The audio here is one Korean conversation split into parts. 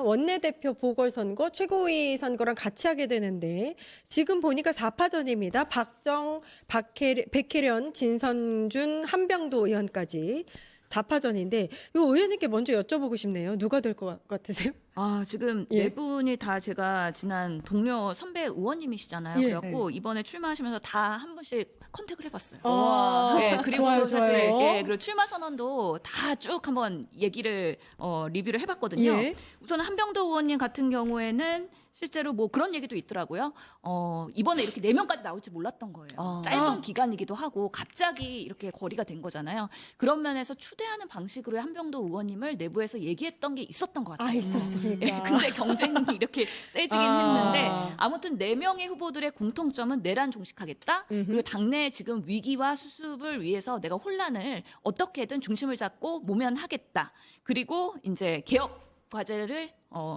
원내대표 보궐선거, 최고위 선거랑 같이 하게 되는데 지금 보니까 4파전입니다. 박정, 백혜련, 진선준, 한병도 의원까지 4파전인데 이 의원님께 먼저 여쭤보고 싶네요. 누가 될 것 같으세요? 지금 예. 네 분이 다 제가 지난 동료 선배 의원님이시잖아요. 예. 그래갖고 이번에 출마하시면서 다 한 분씩 컨택을 해봤어요. 아, 네, 그리고 좋아요, 사실 좋아요. 예, 그리고 출마 선언도 다 쭉 한번 얘기를 리뷰를 해봤거든요. 예. 우선 한병도 의원님 같은 경우에는 실제로 뭐 그런 얘기도 있더라고요. 이번에 이렇게 4명까지 나올지 몰랐던 거예요. 짧은 기간이기도 하고 갑자기 이렇게 거리가 된 거잖아요. 그런 면에서 추대하는 방식으로 한병도 의원님을 내부에서 얘기했던 게 있었던 것 같아요. 있었습니까? 예, 근데 경쟁이 이렇게 세지긴 했는데 아무튼 4명의 후보들의 공통점은 내란 종식하겠다. 그리고 당내 지금 위기와 수습을 위해서 내가 혼란을 어떻게든 중심을 잡고 모면하겠다. 그리고 이제 개혁 과제를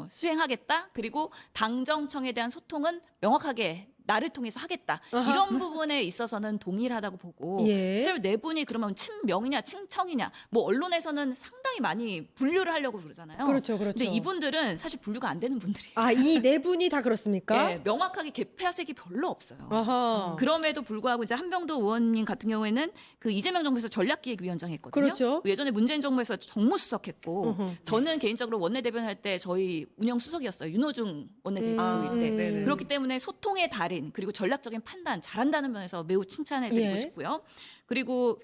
수행하겠다. 그리고 당정청에 대한 소통은 명확하게 나를 통해서 하겠다. 이런 부분에 있어서는 동일하다고 보고 예. 실제로 네 분이 그러면 친명이냐 친청이냐 뭐 언론에서는 상당히 많이 분류를 하려고 그러잖아요. 그렇죠, 그렇죠. 근데 이분들은 사실 분류가 안 되는 분들이에요. 이 네 분이 다 그렇습니까? 예, 명확하게 개폐색이 별로 없어요. 아하. 그럼에도 불구하고 이제 한병도 의원님 같은 경우에는 그 이재명 정부에서 전략기획위원장 했거든요. 그렇죠. 예전에 문재인 정부에서 정무수석했고 저는 개인적으로 원내대변 할 때 저희 운영수석이었어요. 윤호중 원내대표일 때. 네네. 그렇기 때문에 소통의 달인 그리고 전략적인 판단 잘한다는 면에서 매우 칭찬해드리고 예. 싶고요. 그리고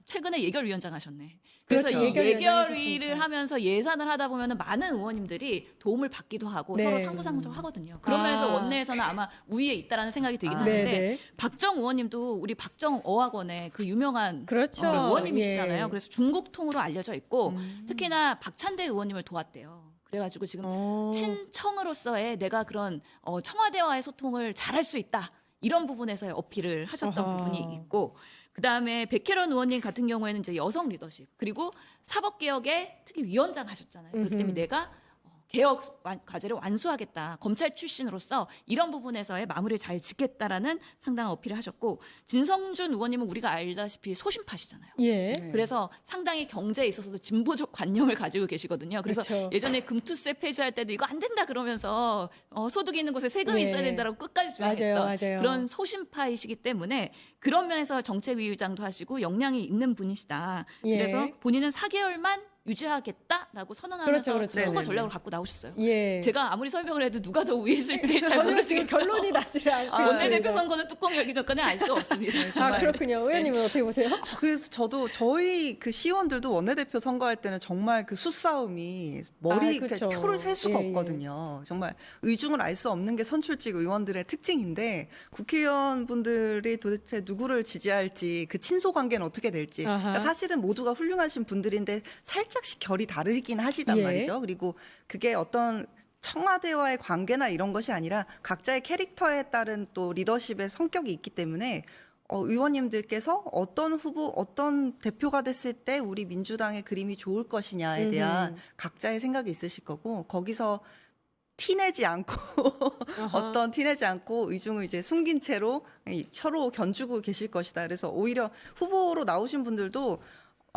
최근에 예결위원장 하셨네. 그래서 그렇죠. 이 예결위원장 예결위를 하셨으니까. 하면서 예산을 하다 보면 많은 의원님들이 도움을 받기도 하고 네. 서로 상부상조 하거든요. 그러면서 원내에서는 아마 우위에 있다라는 생각이 들긴 하는데 네네. 박정 의원님도 우리 박정 어학원의 그 유명한 그렇죠. 의원님이시잖아요. 예. 그래서 중국통으로 알려져 있고 특히나 박찬대 의원님을 도왔대요. 그래가지고 지금 친청으로서의 내가 그런 청와대와의 소통을 잘할 수 있다. 이런 부분에서의 어필을 하셨던 아하. 부분이 있고 그다음에 백혜련 의원님 같은 경우에는 이제 여성 리더십 그리고 사법개혁의 특히 위원장 하셨잖아요. 그렇기 때문에 내가 개혁 과제를 완수하겠다. 검찰 출신으로서 이런 부분에서의 마무리를 잘 짓겠다라는 상당한 어필을 하셨고 진성준 의원님은 우리가 알다시피 소신파시잖아요. 예. 그래서 상당히 경제에 있어서도 진보적 관념을 가지고 계시거든요. 그래서 그렇죠. 예전에 금투세 폐지할 때도 이거 안 된다 그러면서 소득이 있는 곳에 세금이 예. 있어야 된다라고 끝까지 주장했던 맞아요. 그런 소신파이시기 때문에 그런 면에서 정책위의장도 하시고 역량이 있는 분이시다. 예. 그래서 본인은 4개월만 유지하겠다라고 선언하면서 그렇죠. 선거 네네네. 전략을 갖고 나오셨어요. 예. 제가 아무리 설명을 해도 누가 더 위에 있을지 잘 저는 지금 모르시겠죠. 결론이 나질 않고 원내대표 있습니다. 선거는 뚜껑 열기 전까지 알 수 없습니다. 그렇군요. 의원님은 어떻게 보세요? 그래서 저도 저희 그 시의원들도 원내대표 선거할 때는 정말 그 수싸움이 머리 그렇죠. 표를 셀 수가 예, 예. 없거든요. 정말 의중을 알 수 없는 게 선출직 의원들의 특징인데 국회의원분들이 도대체 누구를 지지할지 그 친소 관계는 어떻게 될지 그러니까 사실은 모두가 훌륭하신 분들인데 살짝씩 결이 다르긴 하시단 예. 말이죠. 그리고 그게 어떤 청와대와의 관계나 이런 것이 아니라 각자의 캐릭터에 따른 또 리더십의 성격이 있기 때문에 의원님들께서 어떤 후보, 어떤 대표가 됐을 때 우리 민주당의 그림이 좋을 것이냐에 대한 각자의 생각이 있으실 거고 거기서 티내지 않고 어떤 티내지 않고 의중을 이제 숨긴 채로 서로 견주고 계실 것이다. 그래서 오히려 후보로 나오신 분들도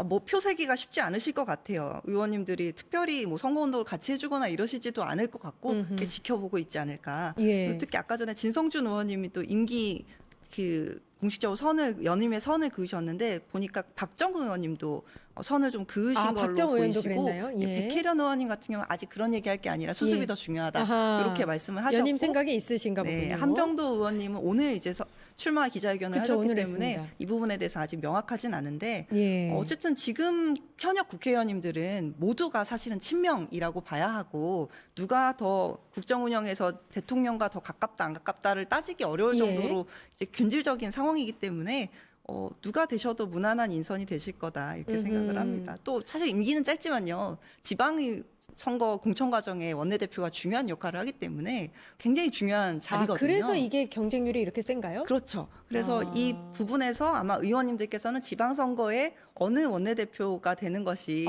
뭐 표세기가 쉽지 않으실 것 같아요. 의원님들이 특별히 뭐 선거운동을 같이 해주거나 이러시지도 않을 것 같고 이렇게 지켜보고 있지 않을까. 예. 특히 아까 전에 진성준 의원님이 또 임기 그 공식적으로 연임의 선을 그으셨는데 보니까 박정근 의원님도 선을 좀 그으신 걸로 박정 의원도 보이시고 그랬나요? 예. 백혜련 의원님 같은 경우는 아직 그런 얘기할 게 아니라 수습이 예. 더 중요하다 아하. 이렇게 말씀을 하셨고 연임 생각이 있으신가 보군요. 네, 한병도 의원님은 오늘 이제 출마 기자회견을 그쵸, 하셨기 오늘 때문에 했습니다. 이 부분에 대해서 아직 명확하진 않은데 예. 어쨌든 지금 현역 국회의원님들은 모두가 사실은 친명이라고 봐야 하고 누가 더 국정 운영에서 대통령과 더 가깝다 안 가깝다를 따지기 어려울 예. 정도로 이제 균질적인 상황이기 때문에 누가 되셔도 무난한 인선이 되실 거다 이렇게 생각을 합니다. 또 사실 임기는 짧지만요. 지방의 선거 공천 과정에 원내대표가 중요한 역할을 하기 때문에 굉장히 중요한 자리거든요. 그래서 이게 경쟁률이 이렇게 센가요? 그렇죠. 그래서 이 부분에서 아마 의원님들께서는 지방선거에 어느 원내대표가 되는 것이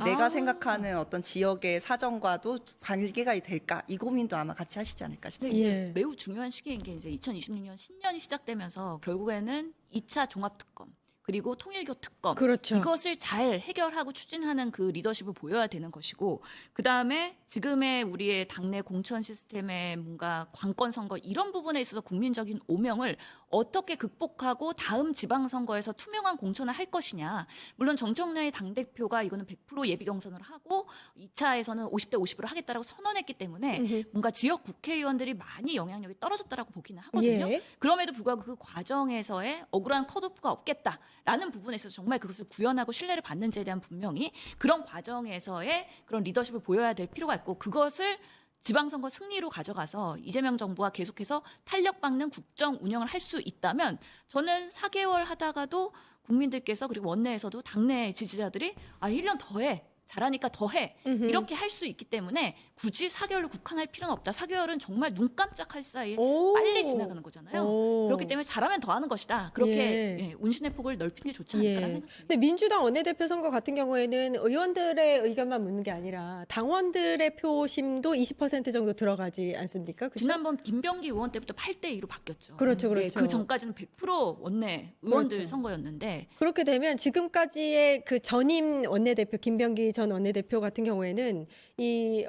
내가 생각하는 어떤 지역의 사정과도 관계가 될까 이 고민도 아마 같이 하시지 않을까 싶습니다. 예. 매우 중요한 시기인 게 이제 2026년 신년이 시작되면서 결국에는 2차 종합특검 그리고 통일교 특검 그렇죠. 이것을 잘 해결하고 추진하는 그 리더십을 보여야 되는 것이고 그다음에 지금의 우리의 당내 공천 시스템의 뭔가 관권 선거 이런 부분에 있어서 국민적인 오명을 어떻게 극복하고 다음 지방선거에서 투명한 공천을 할 것이냐. 물론 정청래의 당대표가 이거는 100% 예비 경선을 하고 2차에서는 50대 50으로 하겠다라고 선언했기 때문에 뭔가 지역 국회의원들이 많이 영향력이 떨어졌다라고 보기는 하거든요. 예. 그럼에도 불구하고 그 과정에서의 억울한 컷오프가 없겠다라는 부분에 있어서 정말 그것을 구현하고 신뢰를 받는지에 대한 분명히 그런 과정에서의 그런 리더십을 보여야 될 필요가 있고 그것을 지방선거 승리로 가져가서 이재명 정부가 계속해서 탄력받는 국정 운영을 할 수 있다면 저는 4개월 하다가도 국민들께서 그리고 원내에서도 당내 지지자들이 1년 더 해. 잘하니까 더 해. 이렇게 할 수 있기 때문에 굳이 4개월로 국한할 필요는 없다. 4개월은 정말 눈 깜짝할 사이에 오. 빨리 지나가는 거잖아요. 오. 그렇기 때문에 잘하면 더 하는 것이다. 그렇게 예. 운신의 폭을 넓히는 게 좋지 않을까라는 예. 생각이 듭니다. 근데 민주당 원내대표 선거 같은 경우에는 의원들의 의견만 묻는 게 아니라 당원들의 표심도 20% 정도 들어가지 않습니까? 그죠? 지난번 김병기 의원 때부터 8대2로 바뀌었죠. 그렇죠, 그렇죠. 그 전까지는 100% 원내 의원들 그렇죠. 선거였는데 그렇게 되면 지금까지의 그 전임 원내대표 김병기 전 원내대표 같은 경우에는 이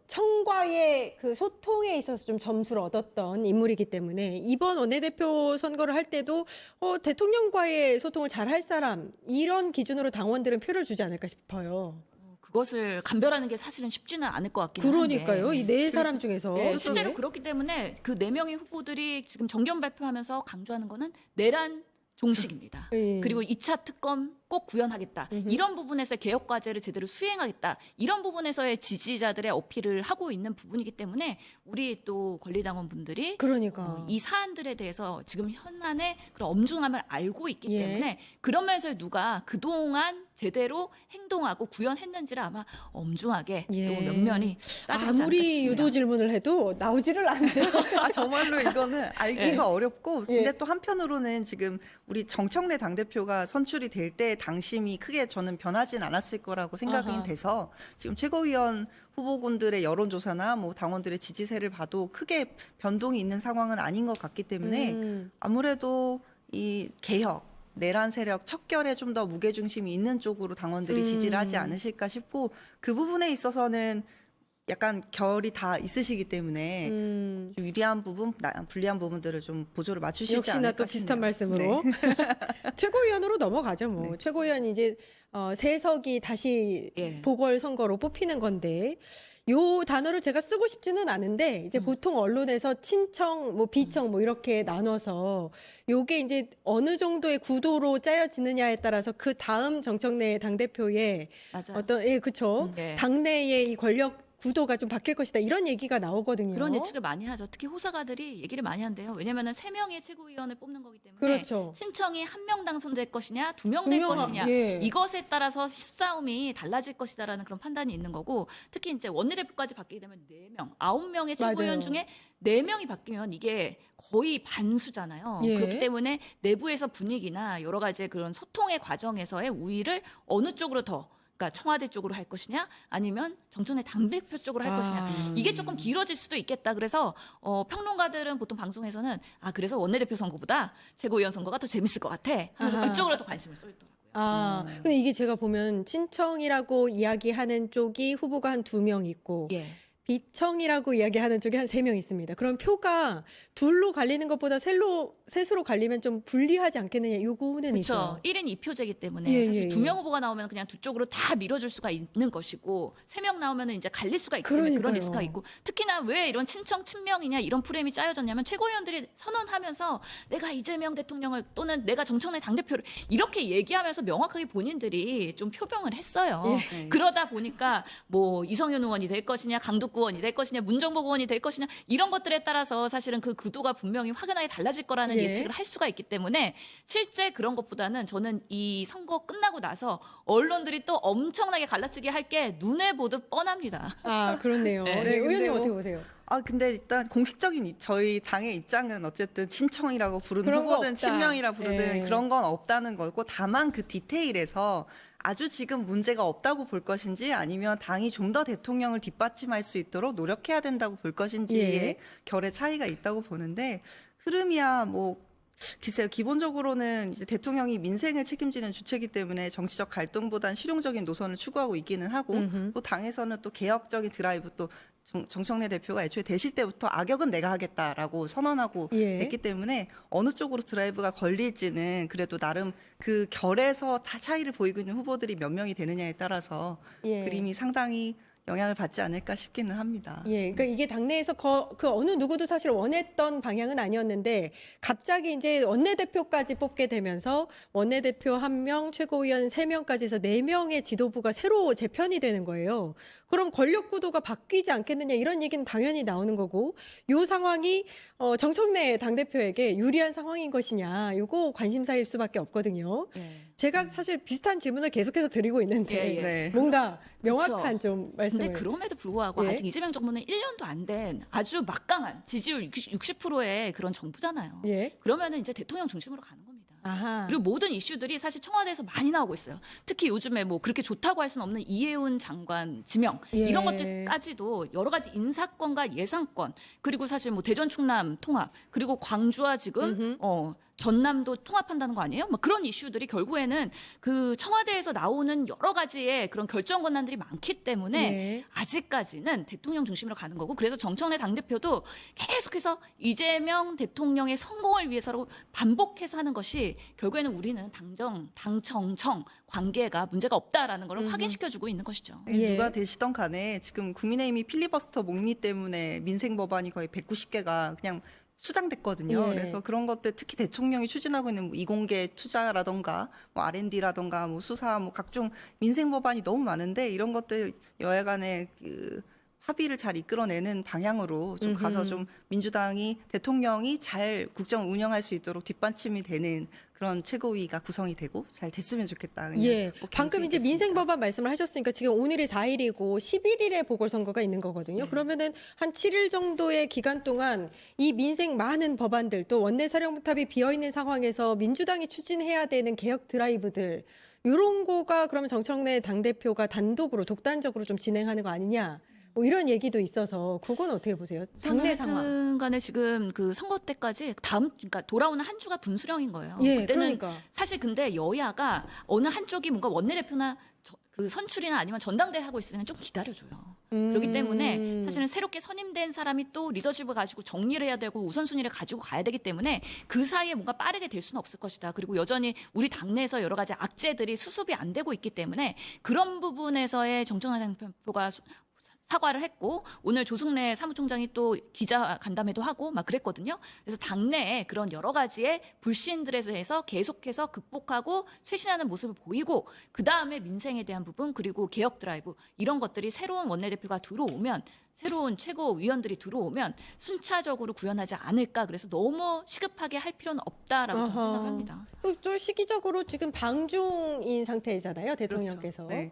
청과의 그 소통에 있어서 좀 점수를 얻었던 인물이기 때문에 이번 원내대표 선거를 할 때도 대통령과의 소통을 잘 할 사람 이런 기준으로 당원들은 표를 주지 않을까 싶어요. 그것을 감별하는 게 사실은 쉽지는 않을 것 같긴 한데. 그러니까요. 이 네 사람 중에서 네, 실제로 그렇기 때문에 그 4명의 후보들이 지금 정견 발표하면서 강조하는 거는 내란 종식입니다. 예. 그리고 2차 특검 꼭 구현하겠다. 이런 부분에서 개혁 과제를 제대로 수행하겠다. 이런 부분에서의 지지자들의 어필을 하고 있는 부분이기 때문에 우리 또 권리당원 분들이 그러니까 이 사안들에 대해서 지금 현안의 그런 엄중함을 알고 있기 예. 때문에 그러면서 누가 그동안 제대로 행동하고 구현했는지를 아마 엄중하게 예. 또 면면이 따져보지 않을까 아무리 싶습니다. 유도 질문을 해도 나오지를 않네요. 정말로 이거는 알기가 예. 어렵고 근데 예. 또 한편으로는 지금 우리 정청래 당대표가 선출이 될 때 당심이 크게 저는 변하진 않았을 거라고 생각이 아하. 돼서 지금 최고위원 후보군들의 여론조사나 뭐 당원들의 지지세를 봐도 크게 변동이 있는 상황은 아닌 것 같기 때문에 아무래도 이 개혁 내란 세력 척결에 좀 더 무게중심이 있는 쪽으로 당원들이 지지를 하지 않으실까 싶고 그 부분에 있어서는 약간 결이 다 있으시기 때문에 좀 유리한 부분, 불리한 부분들을 좀 보조를 맞추시지 역시나 않을까 또 비슷한 싶네요. 말씀으로 최고위원으로 넘어가죠. 뭐 네. 최고위원 이제 세석이 다시 예. 보궐선거로 뽑히는 건데 요 단어를 제가 쓰고 싶지는 않은데 이제 보통 언론에서 친청, 뭐 비청 뭐 이렇게 나눠서 요게 이제 어느 정도의 구도로 짜여지느냐에 따라서 그 다음 정청래 당대표의 맞아요. 어떤 그렇죠. 네. 당내의 이 권력 구도가 좀 바뀔 것이다 이런 얘기가 나오거든요. 그런 예측을 많이 하죠. 특히 호사가들이 얘기를 많이 한대요. 왜냐하면 3명의 최고위원을 뽑는 거기 때문에 그렇죠. 신청이 1명 당선될 것이냐 2명 될 2명, 것이냐 예. 이것에 따라서 싸움이 달라질 것이다라는 그런 판단이 있는 거고 특히 이제 원내대표까지 바뀌게 되면 4명, 9명의 최고위원 맞아요. 중에 4명이 바뀌면 이게 거의 반수잖아요. 예. 그렇기 때문에 내부에서 분위기나 여러 가지 그런 소통의 과정에서의 우위를 어느 쪽으로 더 그러니까 청와대 쪽으로 할 것이냐 아니면 정청래 당대표 쪽으로 할 것이냐 이게 조금 길어질 수도 있겠다. 그래서 평론가들은 보통 방송에서는 그래서 원내대표 선거보다 최고위원 선거가 더 재밌을 것 같아 하면서 아하. 그쪽으로 더 관심을 쏠더라고요. 근데 이게 제가 보면 친청이라고 이야기하는 쪽이 후보가 한 2명 있고 예. 비청이라고 이야기하는 쪽이 한 3명 있습니다. 그럼 표가 둘로 갈리는 것보다 셋으로 갈리면 좀 불리하지 않겠느냐 요거는 그렇죠. 있어요. 1인 2표제이기 때문에 예, 사실 예, 2명 후보가 나오면 그냥 두 쪽으로 다 밀어줄 수가 있는 것이고 3명 나오면 이제 갈릴 수가 있기 때문에 그런 그러니까요. 리스크가 있고 특히나 왜 이런 친청 친명이냐 이런 프레임이 짜여졌냐면 최고위원들이 선언하면서 내가 이재명 대통령을 또는 내가 정청래 당대표를 이렇게 얘기하면서 명확하게 본인들이 좀 표명을 했어요. 예. 그러다 보니까 뭐 이성윤 의원이 될 것이냐 강북구 의원이 될 것이냐 문정복 의원이 될 것이냐 이런 것들에 따라서 사실은 그 구도가 분명히 확연하게 달라질 거라는 예. 예측을 할 수가 있기 때문에 실제 그런 것보다는 저는 이 선거 끝나고 나서 언론들이 또 엄청나게 갈라치기 할 게 눈에 보듯 뻔합니다. 그렇네요. 네. 네, 의원님 근데 어떻게 뭐- 보세요? 근데 일단 공식적인 저희 당의 입장은 어쨌든 친청이라고 부르는 그런 거 후보든 없다. 친명이라 부르든 예. 그런 건 없다는 거고 다만 그 디테일에서 아주 지금 문제가 없다고 볼 것인지 아니면 당이 좀 더 대통령을 뒷받침할 수 있도록 노력해야 된다고 볼 것인지의 예. 결의 차이가 있다고 보는데 흐름이야 뭐 글쎄요. 기본적으로는 이제 대통령이 민생을 책임지는 주체이기 때문에 정치적 갈등보단 실용적인 노선을 추구하고 있기는 하고 음흠. 또 당에서는 또 개혁적인 드라이브 또 정청래 대표가 애초에 되실 때부터 악역은 내가 하겠다라고 선언하고 예. 했기 때문에 어느 쪽으로 드라이브가 걸릴지는 그래도 나름 그 결에서 다 차이를 보이고 있는 후보들이 몇 명이 되느냐에 따라서 예. 그림이 상당히 영향을 받지 않을까 싶기는 합니다. 예, 그러니까 이게 당내에서 그 어느 누구도 사실 원했던 방향은 아니었는데 갑자기 이제 원내대표까지 뽑게 되면서 원내대표 1명, 최고위원 3명까지 해서 4명의 지도부가 새로 재편이 되는 거예요. 그럼 권력 구도가 바뀌지 않겠느냐 이런 얘기는 당연히 나오는 거고 요 상황이 정청래 당대표에게 유리한 상황인 것이냐 이거 관심사일 수밖에 없거든요. 예. 제가 사실 비슷한 질문을 계속해서 드리고 있는데 예, 예. 네. 뭔가 명확한 좀 말씀을. 근데 그럼에도 불구하고 예. 아직 이재명 정부는 1년도 안 된 아주 막강한 지지율 60%의 그런 정부잖아요. 예. 그러면은 이제 대통령 중심으로 가는 겁니다. 아하. 그리고 모든 이슈들이 사실 청와대에서 많이 나오고 있어요. 특히 요즘에 뭐 그렇게 좋다고 할 수는 없는 이해운 장관 지명 예. 이런 것들까지도 여러 가지 인사권과 예산권 그리고 사실 뭐 대전 충남 통합 그리고 광주와 지금 전남도 통합한다는 거 아니에요? 막 그런 이슈들이 결국에는 그 청와대에서 나오는 여러 가지의 그런 결정 권한들이 많기 때문에 예. 아직까지는 대통령 중심으로 가는 거고 그래서 정청래 당대표도 계속해서 이재명 대통령의 성공을 위해서로 반복해서 하는 것이 결국에는 우리는 당정청 관계가 문제가 없다라는 걸 확인시켜주고 있는 것이죠. 예. 누가 되시던 간에 지금 국민의힘이 필리버스터 목리 때문에 민생 법안이 거의 190개가 그냥 수장됐거든요. 예. 그래서 그런 것들 특히 대통령이 추진하고 있는 뭐 이공계 투자라던가 뭐 R&D라던가 뭐 수사 뭐 각종 민생 법안이 너무 많은데 이런 것들 여야 간에 그 합의를 잘 이끌어내는 방향으로 좀 가서 좀 민주당이 대통령이 잘 국정 운영할 수 있도록 뒷받침이 되는 그런 최고위가 구성이 되고 잘 됐으면 좋겠다. 그냥 예. 꼭 방금 이제 경수했겠습니다. 민생 법안 말씀을 하셨으니까 지금 오늘이 4일이고 11일에 보궐선거가 있는 거거든요. 그러면은 한 7일 정도의 기간 동안 이 민생 많은 법안들 또 원내사령탑이 비어 있는 상황에서 민주당이 추진해야 되는 개혁 드라이브들 이런 거가 그러면 정청래 당대표가 단독으로 독단적으로 좀 진행하는 거 아니냐? 뭐 이런 얘기도 있어서 그건 어떻게 보세요? 당내 상황. 하여튼 간에 지금 그 선거 때까지 그러니까 돌아오는 한 주가 분수령인 거예요. 예, 그때는 그러니까. 사실 근데 여야가 어느 한쪽이 뭔가 원내대표나 그 선출이나 아니면 전당대회 하고 있을 때는 좀 기다려줘요. 그렇기 때문에 사실은 새롭게 선임된 사람이 또 리더십을 가지고 정리를 해야 되고 우선순위를 가지고 가야 되기 때문에 그 사이에 뭔가 빠르게 될 수는 없을 것이다. 그리고 여전히 우리 당내에서 여러 가지 악재들이 수습이 안 되고 있기 때문에 그런 부분에서의 정청래 당대표가 사과를 했고 오늘 조승래 사무총장이 또 기자 간담회도 하고 막 그랬거든요. 그래서 당내에 그런 여러 가지의 불신들에 대해서 계속해서 극복하고 쇄신하는 모습을 보이고 그 다음에 민생에 대한 부분 그리고 개혁 드라이브 이런 것들이 새로운 원내대표가 들어오면 새로운 최고위원들이 들어오면 순차적으로 구현하지 않을까. 그래서 너무 시급하게 할 필요는 없다라고 저는 아하. 생각합니다. 또 좀 시기적으로 지금 방중인 상태잖아요, 대통령께서. 그렇죠. 네.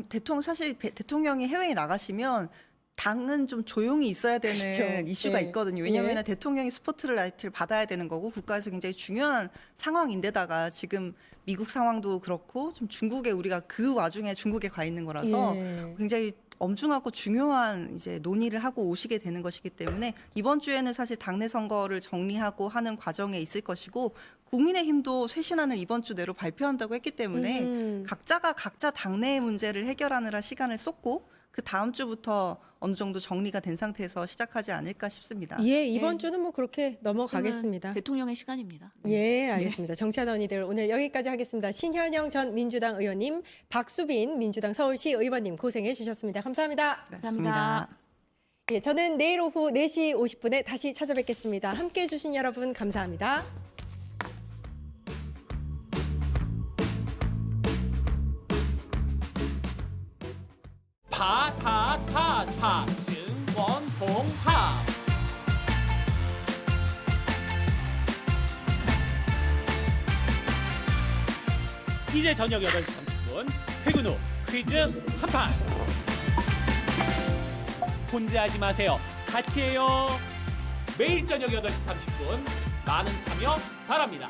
대통령 사실 대통령이 해외에 나가시면 당은 좀 조용히 있어야 되는 그렇죠. 이슈가 예. 있거든요. 왜냐하면 예. 대통령이 스포트라이트를 받아야 되는 거고 국가에서 굉장히 중요한 상황인데다가 지금 미국 상황도 그렇고 좀 중국에 우리가 그 와중에 중국에 가 있는 거라서 예. 굉장히 엄중하고 중요한 이제 논의를 하고 오시게 되는 것이기 때문에 이번 주에는 사실 당내 선거를 정리하고 하는 과정에 있을 것이고 국민의힘도 쇄신안을 이번 주 내로 발표한다고 했기 때문에 각자가 각자 당내의 문제를 해결하느라 시간을 쏟고 그 다음 주부터 어느 정도 정리가 된 상태에서 시작하지 않을까 싶습니다. 예, 이번 예. 주는 뭐 그렇게 넘어가겠습니다. 대통령의 시간입니다. 예, 알겠습니다. 정치하다 언니들 오늘 여기까지 하겠습니다. 신현영 전 민주당 의원님, 박수빈 민주당 서울시 의원님 고생해 주셨습니다. 감사합니다. 감사합니다. 예, 저는 내일 오후 4시 50분에 다시 찾아뵙겠습니다. 함께해 주신 여러분 감사합니다. 파타타타 증권통합 이제 저녁 8시 30분 퇴근 후 퀴즈 한판 혼자 하지 마세요. 같이 해요. 매일 저녁 8시 30분 많은 참여 바랍니다.